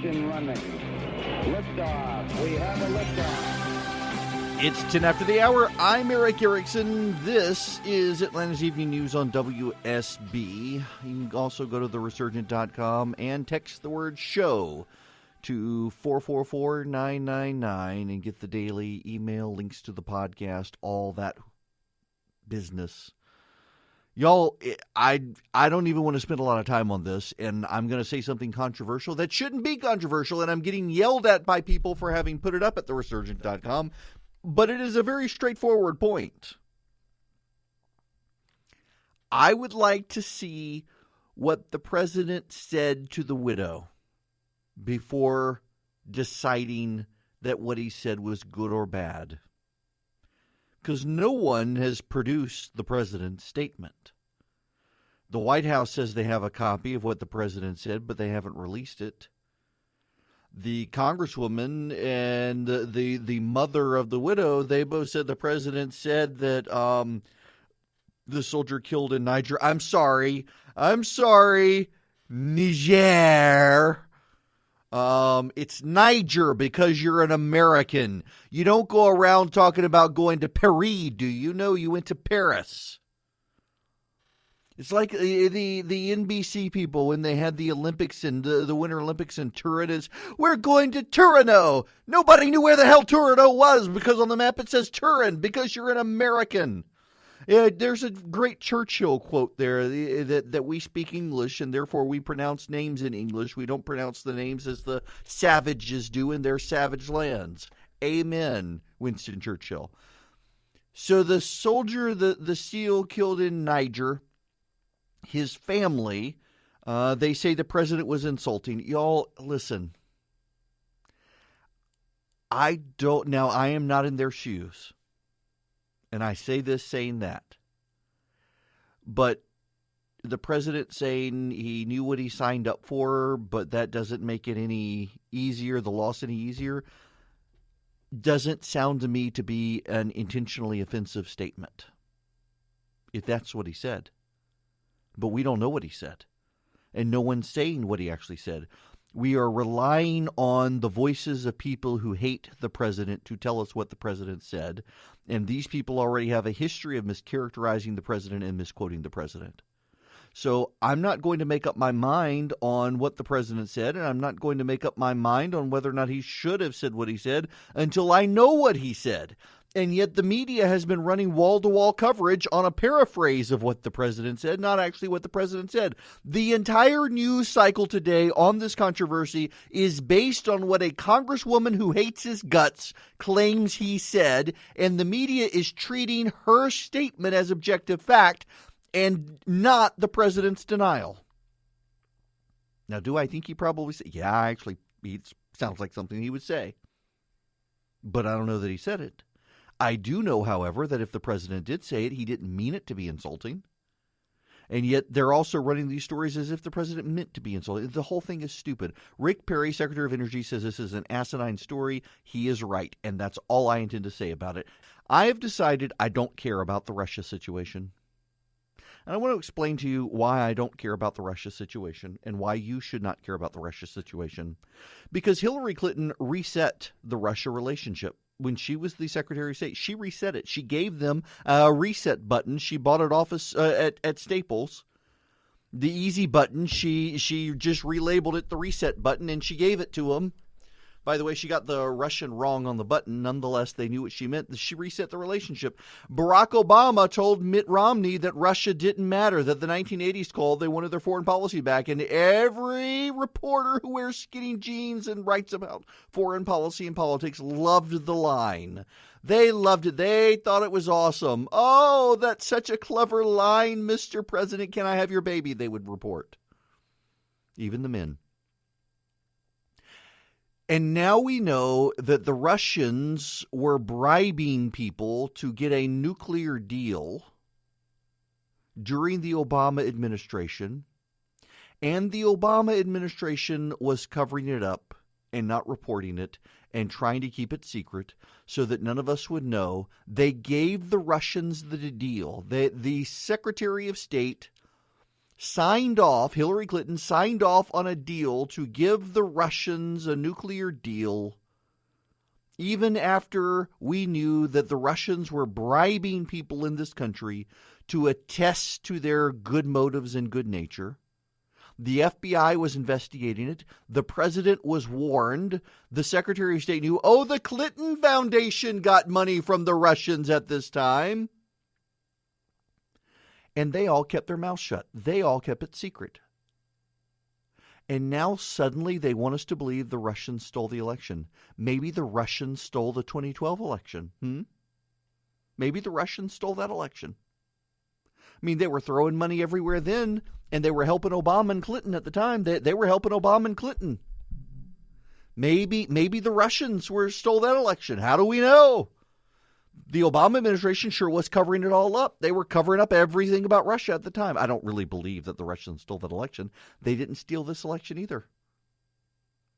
Ignition running. Liftoff. We have a liftoff. It's 10 after the hour. I'm Erick Erickson. This is Atlanta's Evening News on WSB. You can also go to theresurgent.com and text the word show to 444-999 and get the daily email, links to the podcast, all that business. Y'all, I don't even want to spend a lot of time on this, and I'm going to say something controversial that shouldn't be controversial, and I'm getting yelled at by people for having put it up at theresurgent.com, but it is a very straightforward point. I would like to see what the president said to the widow before deciding that what he said was good or bad. Because no one has produced the president's statement. The White House says they have a copy of what the president said, but they haven't released it. The congresswoman and the mother of the widow, they both said the president said that the soldier killed in Niger. I'm sorry, Niger. It's Niger because you're an American. You don't go around talking about going to Paris, do you? No, you went to Paris. It's like the NBC people when they had the Olympics and the Winter Olympics in Turin. Is we're going to Turino. Nobody knew where the hell Turino was because on the map it says Turin because you're an American. Yeah, there's a great Churchill quote there that we speak English and therefore we pronounce names in English. We don't pronounce the names as the savages do in their savage lands. Amen, Winston Churchill. So the soldier, the SEAL killed in Niger, his family, they say the president was insulting. Y'all, listen. I am not in their shoes. And I say this saying that. But the president saying he knew what he signed up for, but that doesn't make it any easier, the loss any easier, doesn't sound to me to be an intentionally offensive statement. If that's what he said. But we don't know what he said. And no one's saying what he actually said. We are relying on the voices of people who hate the president to tell us what the president said. And these people already have a history of mischaracterizing the president and misquoting the president. So I'm not going to make up my mind on what the president said, and I'm not going to make up my mind on whether or not he should have said what he said until I know what he said. And yet the media has been running wall-to-wall coverage on a paraphrase of what the president said, not actually what the president said. The entire news cycle today on this controversy is based on what a congresswoman who hates his guts claims he said, and the media is treating her statement as objective fact and not the president's denial. Now, do I think he probably said? Yeah, actually, it sounds like something he would say. But I don't know that he said it. I do know, however, that if the president did say it, he didn't mean it to be insulting. And yet they're also running these stories as if the president meant to be insulting. The whole thing is stupid. Rick Perry, Secretary of Energy, says this is an asinine story. He is right, and that's all I intend to say about it. I have decided I don't care about the Russia situation. And I want to explain to you why I don't care about the Russia situation and why you should not care about the Russia situation. Because Hillary Clinton reset the Russia relationship. When she was the Secretary of State, she reset it. She gave them a reset button. She bought it off at Staples. The easy button, she just relabeled it the reset button, and she gave it to them. By the way, she got the Russian wrong on the button. Nonetheless, they knew what she meant. She reset the relationship. Barack Obama told Mitt Romney that Russia didn't matter, that the 1980s called, they wanted their foreign policy back. And every reporter who wears skinny jeans and writes about foreign policy and politics loved the line. They loved it. They thought it was awesome. Oh, that's such a clever line, Mr. President. Can I have your baby? They would report. Even the men. And now we know that the Russians were bribing people to get a nuclear deal during the Obama administration, and the Obama administration was covering it up and not reporting it and trying to keep it secret so that none of us would know. They gave the Russians the deal. The Secretary of State Hillary Clinton signed off on a deal to give the Russians a nuclear deal, even after we knew that the Russians were bribing people in this country to attest to their good motives and good nature. The FBI was investigating it. The president was warned. The Secretary of State knew, the Clinton Foundation got money from the Russians at this time. And they all kept their mouths shut. They all kept it secret. And now suddenly they want us to believe the Russians stole the election. Maybe the Russians stole the 2012 election. Maybe the Russians stole that election. I mean, they were throwing money everywhere then, and they were helping Obama and Clinton at the time. They were helping Obama and Clinton. Maybe the Russians stole that election. How do we know? The Obama administration sure was covering it all up. They were covering up everything about Russia at the time. I don't really believe that the Russians stole that election. They didn't steal this election either.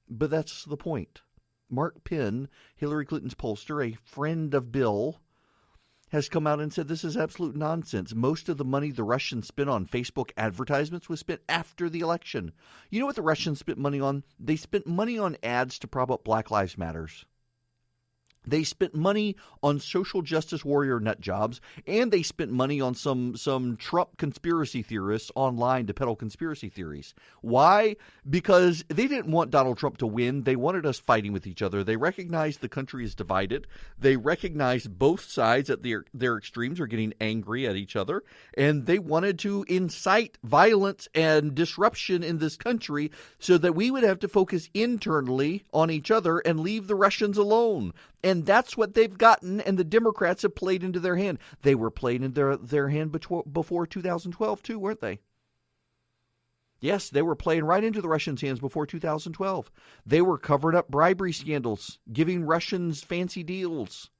But that's the point. Mark Penn, Hillary Clinton's pollster, a friend of Bill, has come out and said this is absolute nonsense. Most of the money the Russians spent on Facebook advertisements was spent after the election. You know what the Russians spent money on? They spent money on ads to prop up Black Lives Matters. They spent money on social justice warrior nut jobs, and they spent money on some Trump conspiracy theorists online to peddle conspiracy theories. Why? Because they didn't want Donald Trump to win. They wanted us fighting with each other. They recognized the country is divided. They recognized both sides at their extremes are getting angry at each other, and they wanted to incite violence and disruption in this country so that we would have to focus internally on each other and leave the Russians alone. And that's what they've gotten, and the Democrats have played into their hand. They were playing into their hand before 2012, too, weren't they? Yes, they were playing right into the Russians' hands before 2012. They were covering up bribery scandals, giving Russians fancy deals,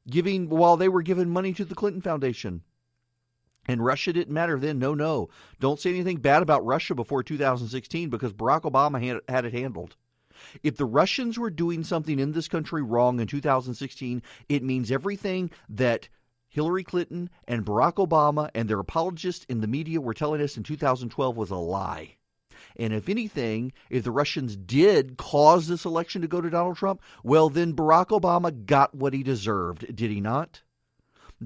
while they were giving money to the Clinton Foundation. And Russia didn't matter then. No. Don't say anything bad about Russia before 2016 because Barack Obama had it handled. If the Russians were doing something in this country wrong in 2016, it means everything that Hillary Clinton and Barack Obama and their apologists in the media were telling us in 2012 was a lie. And if anything, if the Russians did cause this election to go to Donald Trump, well, then Barack Obama got what he deserved, did he not?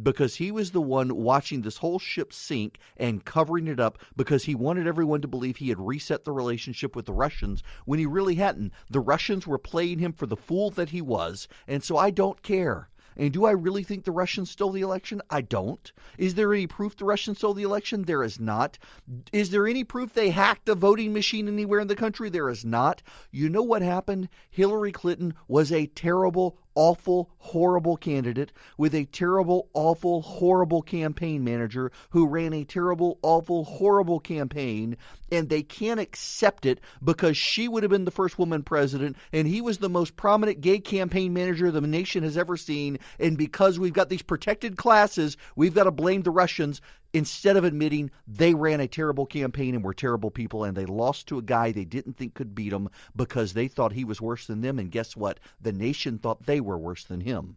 Because he was the one watching this whole ship sink and covering it up because he wanted everyone to believe he had reset the relationship with the Russians when he really hadn't. The Russians were playing him for the fool that he was, and so I don't care. And do I really think the Russians stole the election? I don't. Is there any proof the Russians stole the election? There is not. Is there any proof they hacked a voting machine anywhere in the country? There is not. You know what happened? Hillary Clinton was a terrible, awful, horrible candidate with a terrible, awful, horrible campaign manager who ran a terrible, awful, horrible campaign, and they can't accept it because she would have been the first woman president, and he was the most prominent gay campaign manager the nation has ever seen, and because we've got these protected classes, we've got to blame the Russians instead of admitting they ran a terrible campaign and were terrible people, and they lost to a guy they didn't think could beat them because they thought he was worse than them, and guess what? The nation thought they were worse than him.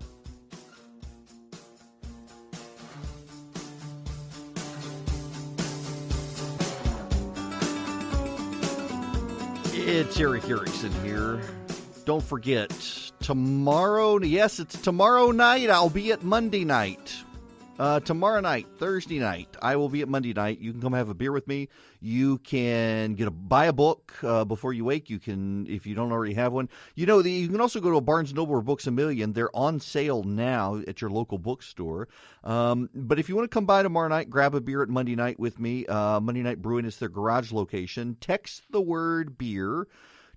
It's Erick Erickson here. Don't forget, tomorrow, yes, it's tomorrow night, I'll be at Monday night. Tomorrow night, Thursday night, I will be at Monday night. You can come have a beer with me. You can buy a book before you wake. You can, if you don't already have one. You know, you can also go to a Barnes & Noble or Books A Million. They're on sale now at your local bookstore. But if you want to come by tomorrow night, grab a beer at Monday night with me. Monday Night Brewing is their garage location. Text the word beer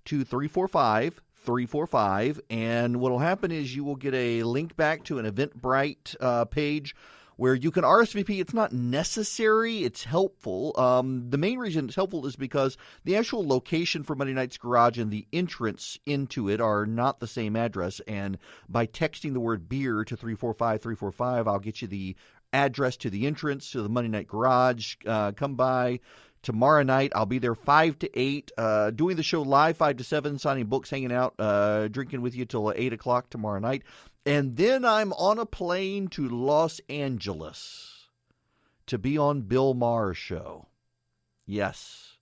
to 345-345, and what will happen is you will get a link back to an Eventbrite page where you can RSVP. It's not necessary. It's helpful. The main reason it's helpful is because the actual location for Monday Night's Garage and the entrance into it are not the same address. And by texting the word beer to 345-345, I'll get you the address to the entrance to the Monday Night Garage. Come by. Tomorrow night, I'll be there 5 to 8, doing the show live 5 to 7, signing books, hanging out, drinking with you till 8 o'clock tomorrow night. And then I'm on a plane to Los Angeles to be on Bill Maher's show. Yes.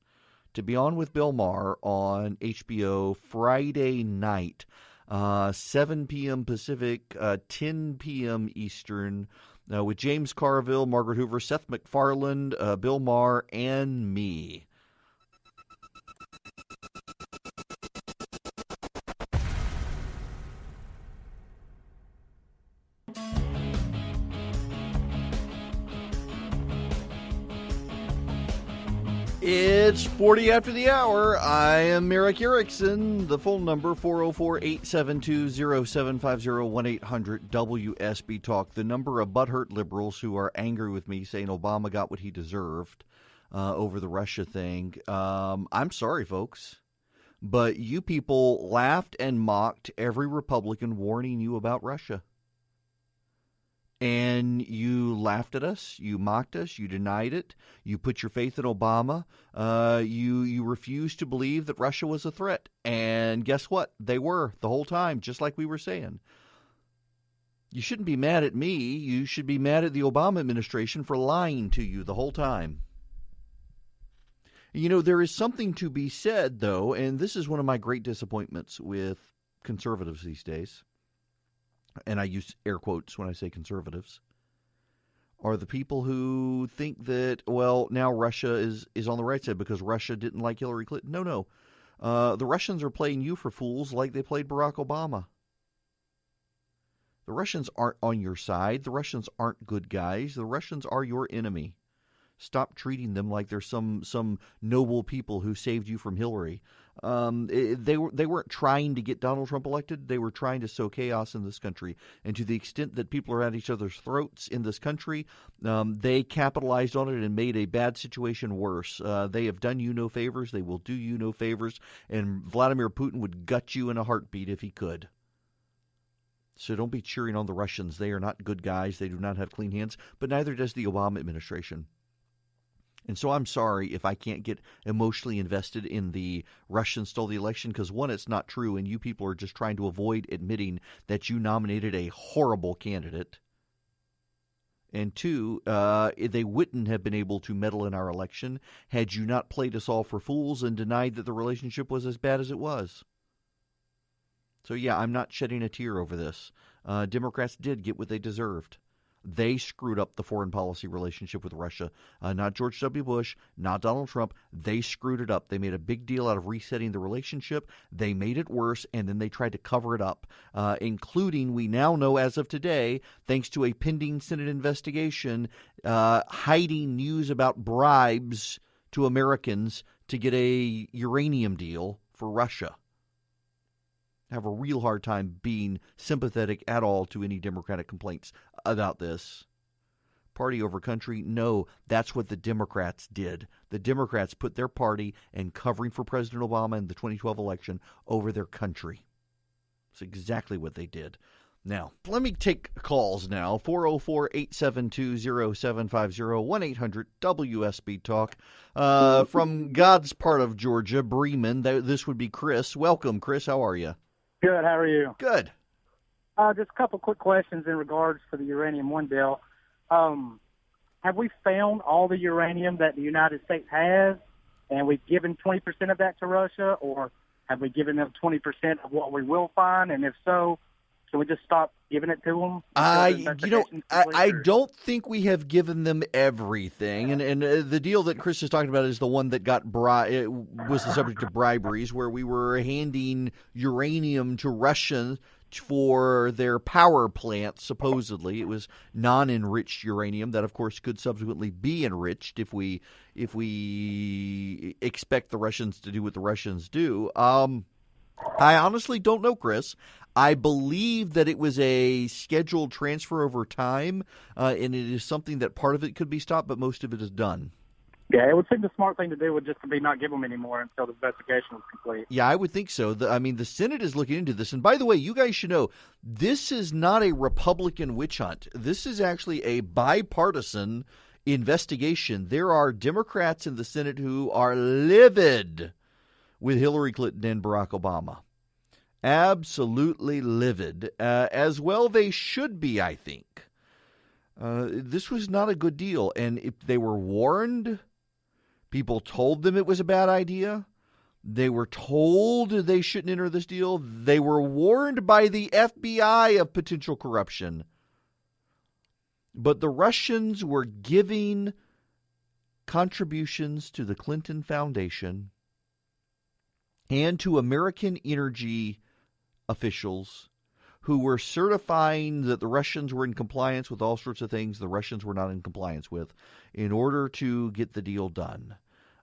To be on with Bill Maher on HBO Friday night, 7 p.m. Pacific, 10 p.m. Eastern, with James Carville, Margaret Hoover, Seth MacFarlane, Bill Maher, and me. It's 40 after the hour. I am Erick Erickson. The phone number, 404-872-0750, 1-800-WSB Talk. The number of butthurt liberals who are angry with me saying Obama got what he deserved over the Russia thing. I'm sorry, folks, but you people laughed and mocked every Republican warning you about Russia. And you laughed at us, you mocked us, you denied it, you put your faith in Obama, you refused to believe that Russia was a threat. And guess what? They were the whole time, just like we were saying. You shouldn't be mad at me. You should be mad at the Obama administration for lying to you the whole time. You know, there is something to be said, though, and this is one of my great disappointments with conservatives these days. And I use air quotes when I say conservatives, are the people who think that, well, now Russia is on the right side because Russia didn't like Hillary Clinton. No. The Russians are playing you for fools like they played Barack Obama. The Russians aren't on your side. The Russians aren't good guys. The Russians are your enemy. Stop treating them like they're some noble people who saved you from Hillary. They weren't trying to get Donald Trump elected. They were trying to sow chaos in this country. And to the extent that people are at each other's throats in this country, they capitalized on it and made a bad situation worse. They have done you no favors. They will do you no favors. And Vladimir Putin would gut you in a heartbeat if he could. So don't be cheering on the Russians. They are not good guys. They do not have clean hands. But neither does the Obama administration. And so I'm sorry if I can't get emotionally invested in the Russians stole the election because, one, it's not true, and you people are just trying to avoid admitting that you nominated a horrible candidate. And two, they wouldn't have been able to meddle in our election had you not played us all for fools and denied that the relationship was as bad as it was. So, yeah, I'm not shedding a tear over this. Democrats did get what they deserved. They screwed up the foreign policy relationship with Russia. Not George W. Bush, not Donald Trump. They screwed it up. They made a big deal out of resetting the relationship. They made it worse, and then they tried to cover it up, including, we now know as of today, thanks to a pending Senate investigation, hiding news about bribes to Americans to get a uranium deal for Russia. I have a real hard time being sympathetic at all to any Democratic complaints about this. Party over country? No, that's what the Democrats did. The Democrats put their party and covering for President Obama in the 2012 election over their country. It's exactly what they did. Now, let me take calls now. 404-872-0750, 1-800-WSB-TALK. From God's part of Georgia, Bremen, this would be Chris. Welcome, Chris. How are you? Good. How are you? Good. Just a couple quick questions in regards to the Uranium One deal. Have we found all the uranium that the United States has, and we've given 20% of that to Russia, or have we given them 20% of what we will find? And if so, can we just stop giving it to them? I don't think we have given them everything. And the deal that Chris is talking about is the one that was the subject of briberies, where we were handing uranium to Russians for their power plants, supposedly. It was non-enriched uranium that, of course, could subsequently be enriched if we expect the Russians to do what the Russians do. I honestly don't know, Chris. I believe that it was a scheduled transfer over time, and it is something that part of it could be stopped, but most of it is done. Yeah, it would seem the smart thing to do would just to be not give them any more until the investigation was complete. Yeah, I would think so. The Senate is looking into this. And by the way, you guys should know, this is not a Republican witch hunt. This is actually a bipartisan investigation. There are Democrats in the Senate who are livid with Hillary Clinton and Barack Obama. Absolutely livid. As well they should be, I think. This was not a good deal. And if they were warned, People told them it was a bad idea. They were told they shouldn't enter this deal. They were warned by the FBI of potential corruption. But the Russians were giving contributions to the Clinton Foundation and to American energy officials who were certifying that the Russians were in compliance with all sorts of things the Russians were not in compliance with in order to get the deal done.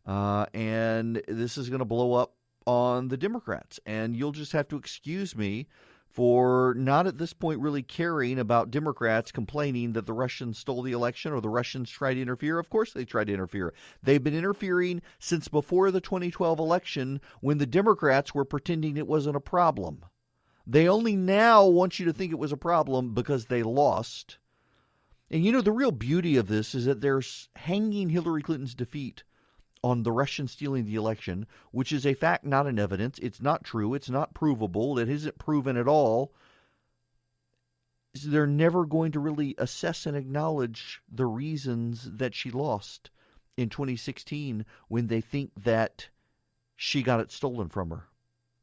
And this is going to blow up on the Democrats. And you'll just have to excuse me for not at this point really caring about Democrats complaining that the Russians stole the election or the Russians tried to interfere. Of course they tried to interfere. They've been interfering since before the 2012 election when the Democrats were pretending it wasn't a problem. They only now want you to think it was a problem because they lost. And you know, the real beauty of this is that they're hanging Hillary Clinton's defeat on the Russians stealing the election, which is a fact, not an evidence. It's not true. It's not provable. It isn't proven at all. So they're never going to really assess and acknowledge the reasons that she lost in 2016 when they think that she got it stolen from her.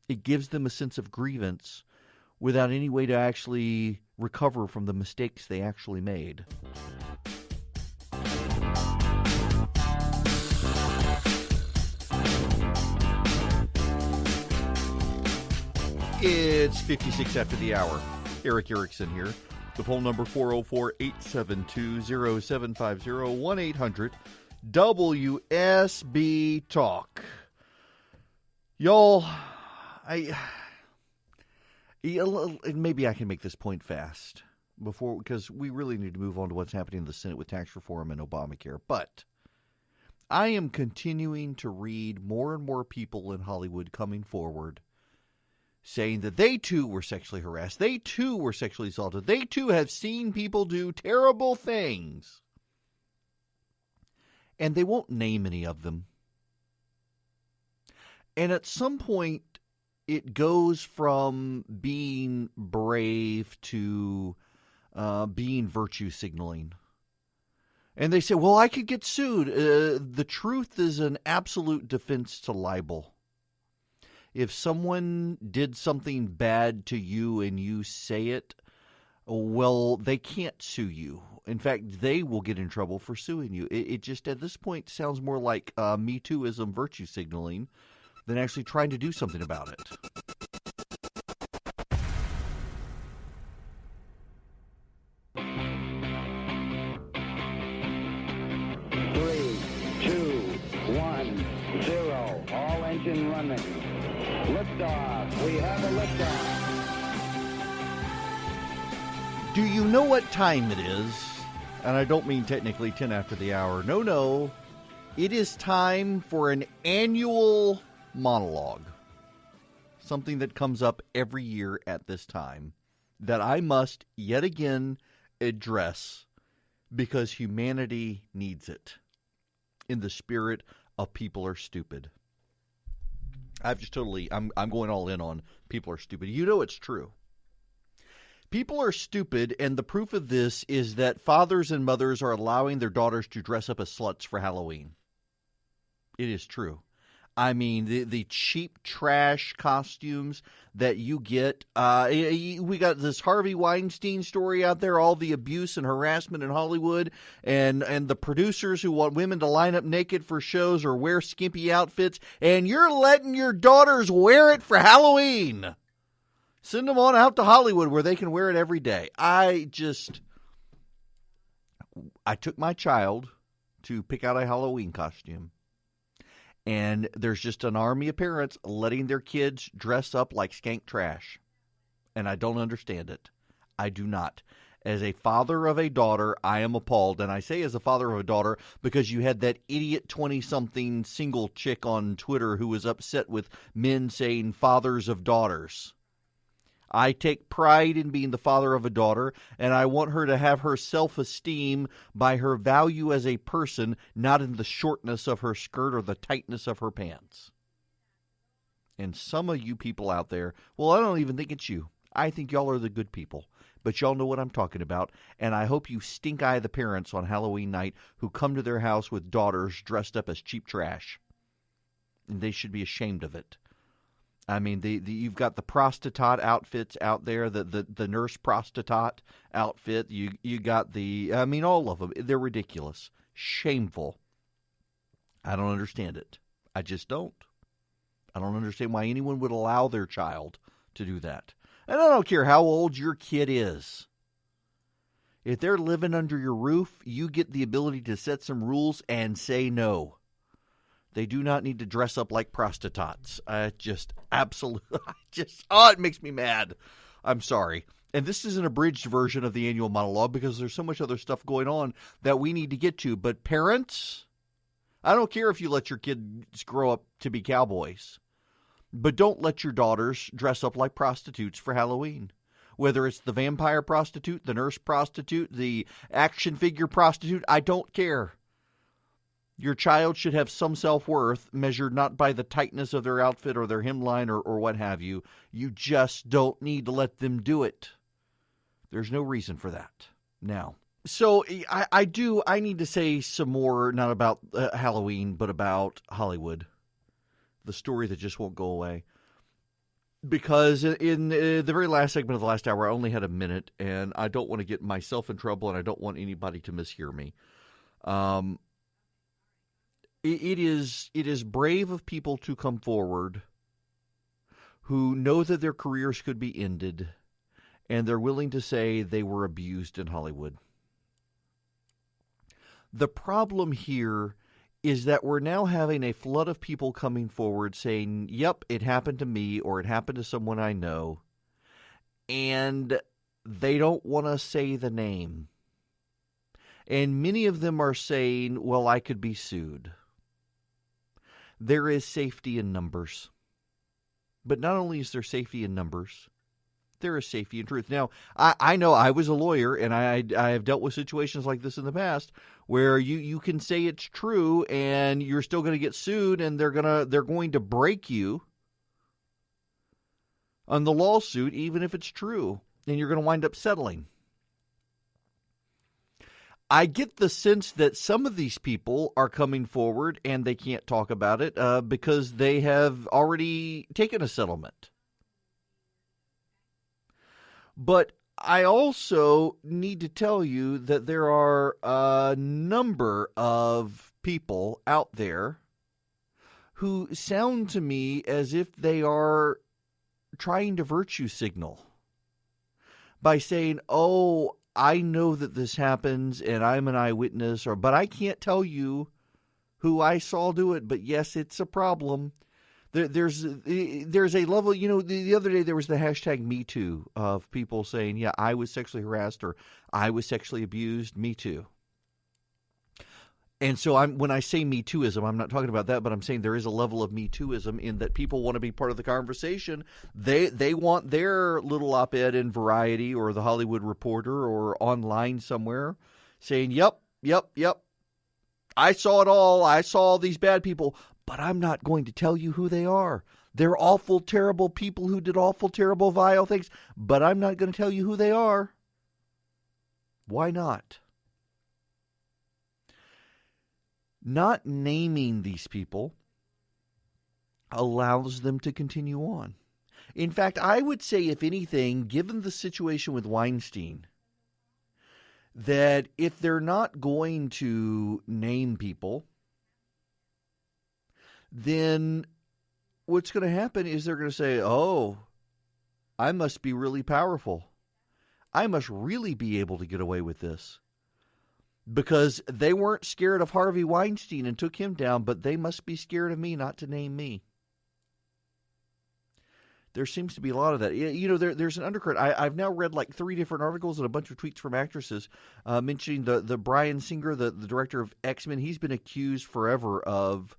It gives them a sense of grievance without any way to actually recover from the mistakes they actually made. It's 56 after the hour. Erick Erickson here. The phone number 404-872-0750, 1-800-WSB Talk. Y'all, maybe I can make this point fast because we really need to move on to what's happening in the Senate with tax reform and Obamacare. But I am continuing to read more and more people in Hollywood coming forward saying that they too were sexually harassed. They too were sexually assaulted. They too have seen people do terrible things. And they won't name any of them. And at some point, it goes from being brave to being virtue signaling. And they say, well, I could get sued. The truth is an absolute defense to libel. If someone did something bad to you and you say it, well, they can't sue you. In fact, they will get in trouble for suing you. It just, at this point, sounds more like Me Tooism virtue signaling than actually trying to do something about it. Three, two, one, zero. All engine running. Liftoff. We have a liftoff. Do you know what time it is? And I don't mean technically 10 after the hour. No. It is time for an annual monologue. Something that comes up every year at this time that I must yet again address because humanity needs it. In the spirit of people are stupid. I'm going all in on people are stupid. You know it's true. People are stupid, and the proof of this is that fathers and mothers are allowing their daughters to dress up as sluts for Halloween. It is true. I mean, the cheap trash costumes that you get. We got this Harvey Weinstein story out there, all the abuse and harassment in Hollywood, and the producers who want women to line up naked for shows or wear skimpy outfits, and you're letting your daughters wear it for Halloween. Send them on out to Hollywood where they can wear it every day. I took my child to pick out a Halloween costume. And there's just an army of parents letting their kids dress up like skank trash. And I don't understand it. I do not. As a father of a daughter, I am appalled. And I say as a father of a daughter because you had that idiot 20-something single chick on Twitter who was upset with men saying fathers of daughters. I take pride in being the father of a daughter, and I want her to have her self-esteem by her value as a person, not in the shortness of her skirt or the tightness of her pants. And some of you people out there, well, I don't even think it's you. I think y'all are the good people. but y'all know what I'm talking about, and I hope you stink-eye the parents on Halloween night who come to their house with daughters dressed up as cheap trash. And they should be ashamed of it. I mean, you've got the prostitute outfits out there, the nurse prostitute outfit. You got all of them. They're ridiculous. Shameful. I don't understand it. I just don't. I don't understand why anyone would allow their child to do that. And I don't care how old your kid is. If they're living under your roof, you get the ability to set some rules and say no. They do not need to dress up like prostitutes. It makes me mad. I'm sorry. And this is an abridged version of the annual monologue because there's so much other stuff going on that we need to get to. But parents, I don't care if you let your kids grow up to be cowboys, but don't let your daughters dress up like prostitutes for Halloween. Whether it's the vampire prostitute, the nurse prostitute, the action figure prostitute, I don't care. Your child should have some self-worth measured not by the tightness of their outfit or their hemline or what have you. You just don't need to let them do it. There's no reason for that. Now, so I need to say some more, not about Halloween, but about Hollywood. The story that just won't go away. Because in the very last segment of the last hour, I only had a minute, and I don't want to get myself in trouble, and I don't want anybody to mishear me. It is brave of people to come forward who know that their careers could be ended, and they're willing to say they were abused in Hollywood. The problem here is that we're now having a flood of people coming forward saying, yep, it happened to me or it happened to someone I know, and they don't want to say the name. And many of them are saying, well, I could be sued. There is safety in numbers. But not only is there safety in numbers, there is safety in truth. Now, I know I was a lawyer, and I have dealt with situations like this in the past where you can say it's true, and you're still going to get sued, and they're going to break you on the lawsuit, even if it's true, and you're going to wind up settling. I get the sense that some of these people are coming forward and they can't talk about it because they have already taken a settlement. But I also need to tell you that there are a number of people out there who sound to me as if they are trying to virtue signal by saying, oh, I know that this happens and I'm an eyewitness, but I can't tell you who I saw do it, but yes, it's a problem. There's a level, the other day there was the hashtag Me Too of people saying, yeah, I was sexually harassed or I was sexually abused, me too. And so when I say Me Tooism, I'm not talking about that, but I'm saying there is a level of Me Tooism in that people want to be part of the conversation. They want their little op-ed in Variety or The Hollywood Reporter or online somewhere saying, yep, I saw it all. I saw all these bad people, but I'm not going to tell you who they are. They're awful, terrible people who did awful, terrible, vile things, but I'm not going to tell you who they are. Why not? Not naming these people allows them to continue on. In fact, I would say, if anything, given the situation with Weinstein, that if they're not going to name people, then what's going to happen is they're going to say, oh, I must be really powerful. I must really be able to get away with this. Because they weren't scared of Harvey Weinstein and took him down, but they must be scared of me not to name me. There seems to be a lot of that. There's an undercurrent. I've now read like 3 different articles and a bunch of tweets from actresses mentioning the Bryan Singer, the director of X-Men. He's been accused forever of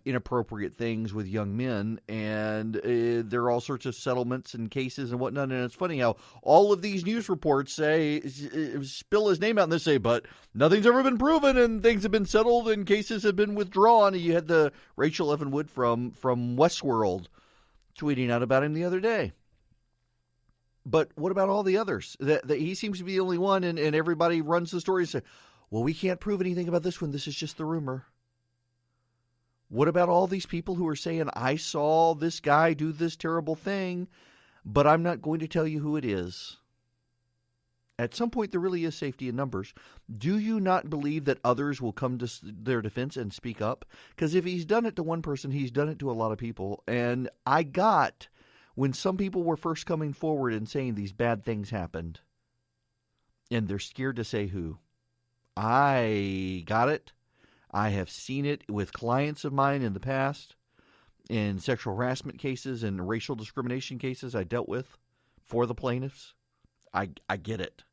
inappropriate things with young men, and there are all sorts of settlements and cases and whatnot. And it's funny how all of these news reports spill his name out and they say, but nothing's ever been proven and things have been settled and cases have been withdrawn. And you had the Rachel Evan Wood from Westworld tweeting out about him the other day. But what about all the others? That he seems to be the only one, and everybody runs the story and says, well, we can't prove anything about this one. This is just the rumor. What about all these people who are saying, I saw this guy do this terrible thing, but I'm not going to tell you who it is? At some point, there really is safety in numbers. Do you not believe that others will come to their defense and speak up? Because if he's done it to one person, he's done it to a lot of people. And I got, when some people were first coming forward and saying these bad things happened, and they're scared to say who. I got it. I have seen it with clients of mine in the past, in sexual harassment cases and racial discrimination cases I dealt with for the plaintiffs. I get it.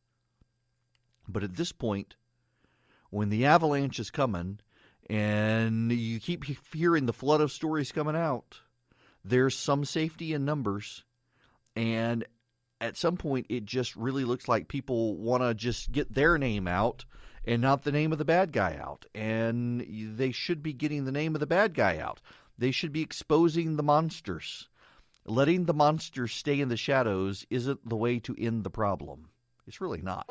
But at this point, when the avalanche is coming and you keep hearing the flood of stories coming out, there's some safety in numbers. And at some point, it just really looks like people want to just get their name out and not the name of the bad guy out. And they should be getting the name of the bad guy out. They should be exposing the monsters. Letting the monsters stay in the shadows isn't the way to end the problem. It's really not.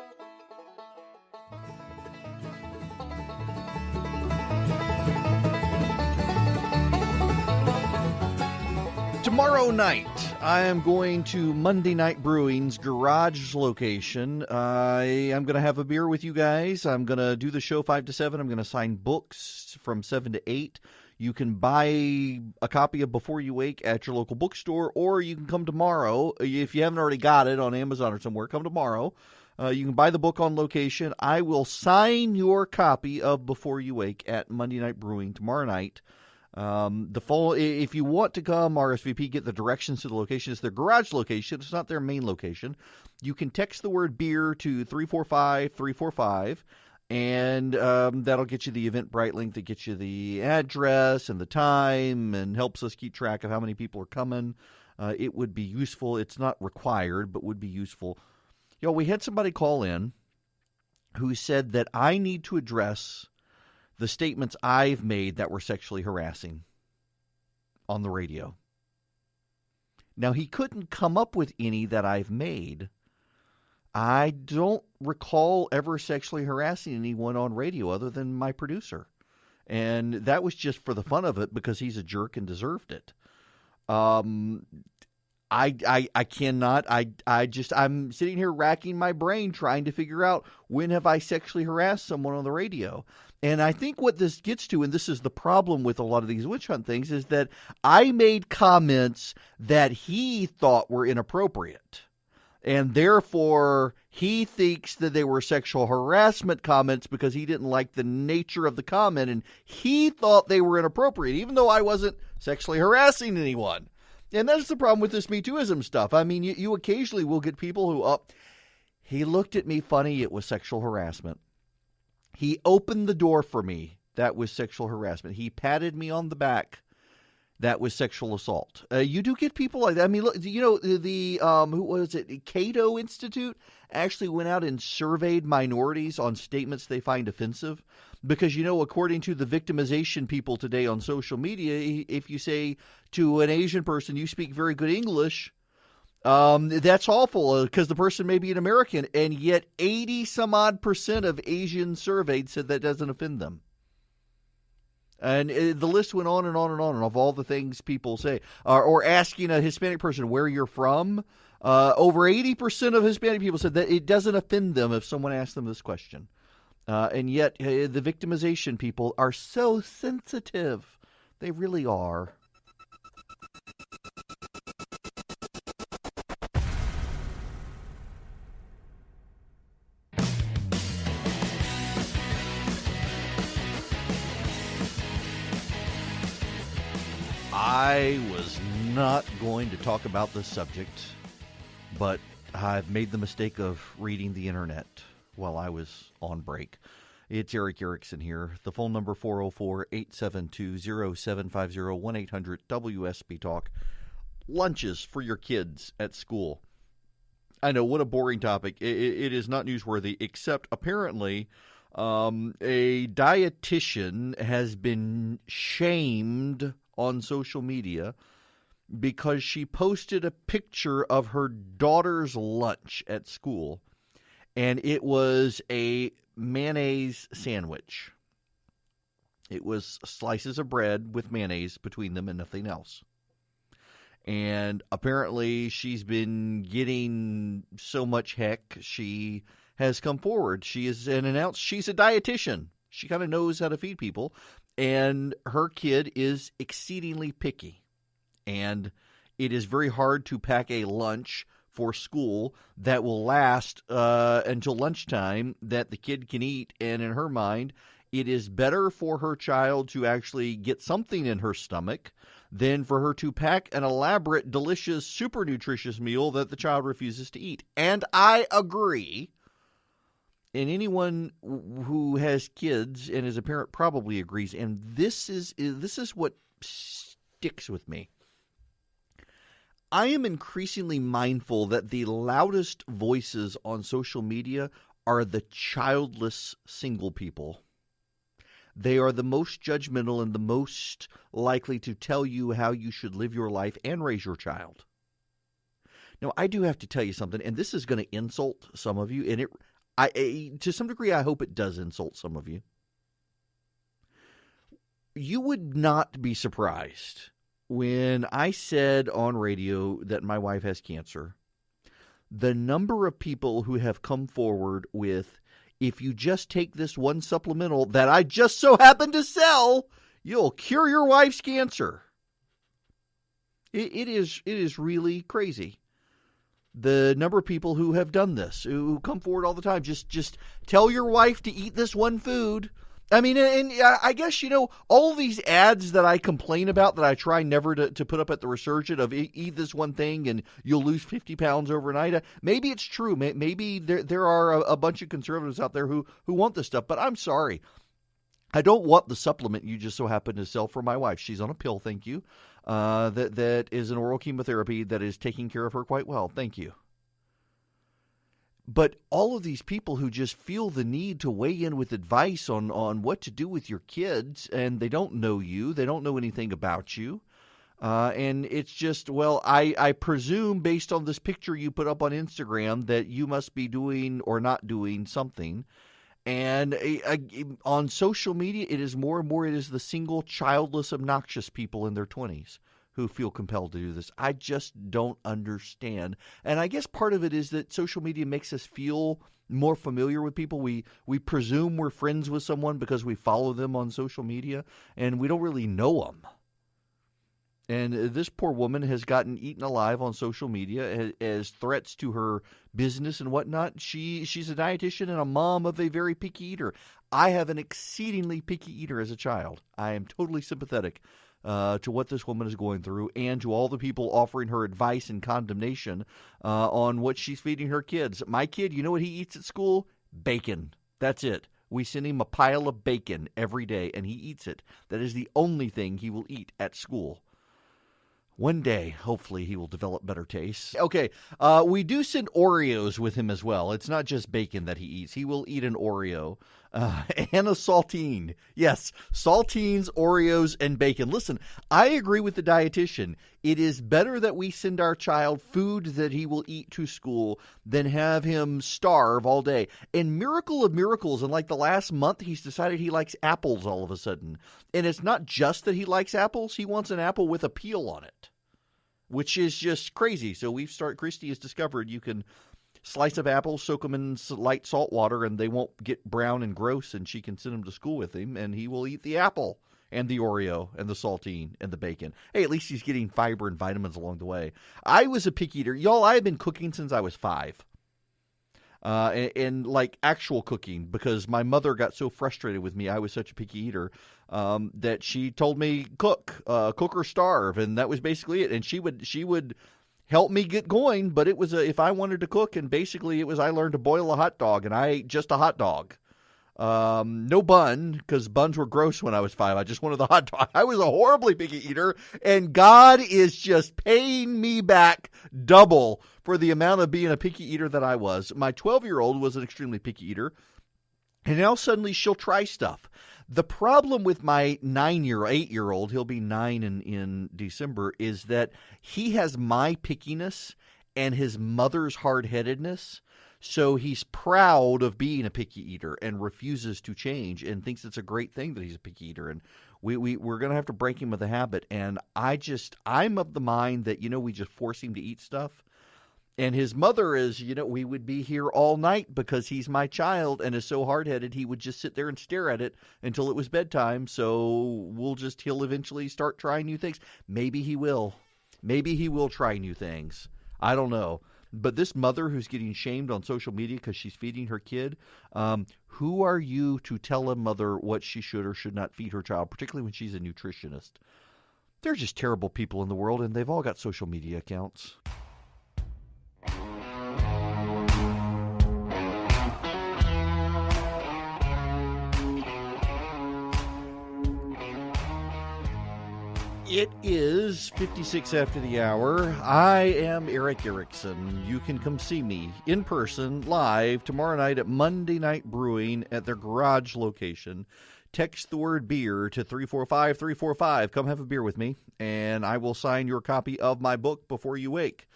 Tomorrow night, I am going to Monday Night Brewing's garage location. I am going to have a beer with you guys. I'm going to do the show 5 to 7. I'm going to sign books from 7 to 8. You can buy a copy of Before You Wake at your local bookstore, or you can come tomorrow. If you haven't already got it on Amazon or somewhere, come tomorrow. You can buy the book on location. I will sign your copy of Before You Wake at Monday Night Brewing tomorrow night. If you want to come, RSVP, get the directions to the location. It's their garage location. It's not their main location. You can text the word beer to 345-345. And that'll get you the Eventbrite link that gets you the address and the time and helps us keep track of how many people are coming. It would be useful. It's not required, but would be useful. We had somebody call in who said that I need to address the statements I've made that were sexually harassing on the radio. Now, he couldn't come up with any that I've made. I don't recall ever sexually harassing anyone on radio other than my producer. And that was just for the fun of it because he's a jerk and deserved it. I cannot. I'm sitting here racking my brain trying to figure out when have I sexually harassed someone on the radio. And I think what this gets to, and this is the problem with a lot of these witch hunt things, is that I made comments that he thought were inappropriate. And therefore, he thinks that they were sexual harassment comments because he didn't like the nature of the comment, and he thought they were inappropriate, even though I wasn't sexually harassing anyone. And that's the problem with this Me Tooism stuff. I mean, you occasionally will get people who, he looked at me funny, it was sexual harassment. He opened the door for me, that was sexual harassment. He patted me on the back. That was sexual assault. You do get people like that. I mean, look, the who was it? Cato Institute actually went out and surveyed minorities on statements they find offensive. Because, according to the victimization people today on social media, if you say to an Asian person, you speak very good English, that's awful because the person may be an American. And yet 80-some-odd% of Asians surveyed said that doesn't offend them. And the list went on and on and on of all the things people say. Or asking a Hispanic person where you're from. Over 80% of Hispanic people said that it doesn't offend them if someone asks them this question. And yet the victimization people are so sensitive. They really are. I was not going to talk about this subject, but I've made the mistake of reading the internet while I was on break. It's Erick Erickson here. The phone number 404-872-0750, 1-800-WSB-TALK. Lunches for your kids at school. I know, what a boring topic. It is not newsworthy, except apparently a dietitian has been shamed on social media because she posted a picture of her daughter's lunch at school, and it was a mayonnaise sandwich. It was slices of bread with mayonnaise between them and nothing else. And apparently she's been getting so much heck, she has come forward. She is announced she's a dietitian. She kind of knows how to feed people. And her kid is exceedingly picky. And it is very hard to pack a lunch for school that will last until lunchtime that the kid can eat. And in her mind, it is better for her child to actually get something in her stomach than for her to pack an elaborate, delicious, super nutritious meal that the child refuses to eat. And I agree. And anyone who has kids and is a parent probably agrees. And this is what sticks with me. I am increasingly mindful that the loudest voices on social media are the childless single people. They are the most judgmental and the most likely to tell you how you should live your life and raise your child. Now, I do have to tell you something, and this is going to insult some of you, and to some degree, I hope it does insult some of you. You would not be surprised when I said on radio that my wife has cancer. The number of people who have come forward with, if you just take this one supplemental that I just so happen to sell, you'll cure your wife's cancer. It is really crazy. The number of people who have done this, who come forward all the time, just tell your wife to eat this one food. I mean, and I guess, all these ads that I complain about that I try never to put up at the Resurgent of eat this one thing and you'll lose 50 pounds overnight. Maybe it's true. Maybe there are a bunch of conservatives out there who want this stuff, but I'm sorry. I don't want the supplement you just so happen to sell for my wife. She's on a pill, thank you, that is an oral chemotherapy that is taking care of her quite well. Thank you. But all of these people who just feel the need to weigh in with advice on what to do with your kids, and they don't know you, they don't know anything about you, and it's just, well, I presume based on this picture you put up on Instagram that you must be doing or not doing something. And on social media, it is more and more, it is the single, childless, obnoxious people in their 20s who feel compelled to do this. I just don't understand. And I guess part of it is that social media makes us feel more familiar with people. We presume we're friends with someone because we follow them on social media, and we don't really know them. And this poor woman has gotten eaten alive on social media as threats to her business and whatnot. She's a dietitian and a mom of a very picky eater. I have an exceedingly picky eater as a child. I am totally sympathetic to what this woman is going through, and to all the people offering her advice and condemnation on what she's feeding her kids. My kid, you know what he eats at school? Bacon. That's it. We send him a pile of bacon every day, and he eats it. That is the only thing he will eat at school. One day, hopefully, he will develop better taste. Okay, we do send Oreos with him as well. It's not just bacon that he eats. He will eat an Oreo and a saltine. Yes, saltines, Oreos, and bacon. Listen, I agree with the dietitian. It is better that we send our child food that he will eat to school than have him starve all day. And miracle of miracles, in like the last month, he's decided he likes apples all of a sudden. And it's not just that he likes apples. He wants an apple with a peel on it, which is just crazy. So Christy has discovered you can slice up apples, soak them in light salt water, and they won't get brown and gross, and she can send them to school with him, and he will eat the apple and the Oreo and the saltine and the bacon. Hey, at least he's getting fiber and vitamins along the way. I was a picky eater. Y'all, I have been cooking since I was 5. And like actual cooking, because my mother got so frustrated with me. I was such a picky eater that she told me cook or starve, and that was basically it. And she would help me get going, but it was if I wanted to cook, and basically it was I learned to boil a hot dog, and I ate just a hot dog. No bun, because buns were gross when I was 5. I just wanted the hot dog. I was a horribly picky eater, and God is just paying me back double for the amount of being a picky eater that I was. My 12-year-old was an extremely picky eater, and now suddenly she'll try stuff The problem with my 8-year-old, he'll be 9 in December, is that he has my pickiness and his mother's hard-headedness. So he's proud of being a picky eater and refuses to change and thinks it's a great thing that he's a picky eater. And we're going to have to break him of the habit. And I'm of the mind that, we just force him to eat stuff. And his mother is, we would be here all night because he's my child and is so hard-headed he would just sit there and stare at it until it was bedtime. So he'll eventually start trying new things. Maybe he will. Maybe he will try new things. I don't know. But this mother who's getting shamed on social media because she's feeding her kid, who are you to tell a mother what she should or should not feed her child, particularly when she's a nutritionist? They're just terrible people in the world, and they've all got social media accounts. It is 56 after the hour. I am Erick Erickson. You can come see me in person, live, tomorrow night at Monday Night Brewing at their garage location. Text the word beer to 345-345. Come have a beer with me, and I will sign your copy of my book Before You Wake,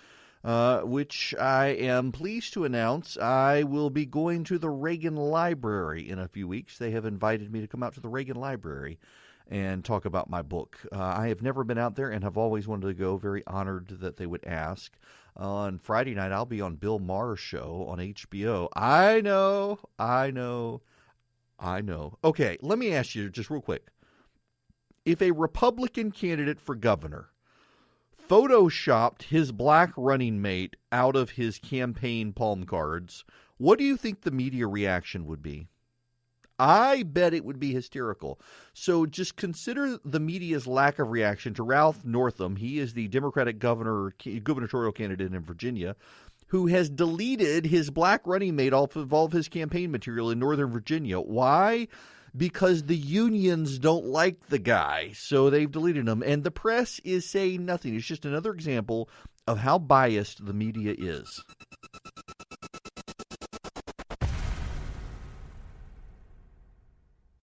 which I am pleased to announce I will be going to the Reagan Library in a few weeks. They have invited me to come out to the Reagan Library and talk about my book. I have never been out there and have always wanted to go. Very honored that they would ask. On Friday night, I'll be on Bill Maher's show on HBO. I know. Okay, let me ask you just real quick. If a Republican candidate for governor photoshopped his black running mate out of his campaign palm cards, what do you think the media reaction would be? I bet it would be hysterical. So just consider the media's lack of reaction to Ralph Northam. He is the Democratic gubernatorial candidate in Virginia who has deleted his black running mate off of all of his campaign material in Northern Virginia. Why? Because the unions don't like the guy, so they've deleted him. And the press is saying nothing. It's just another example of how biased the media is.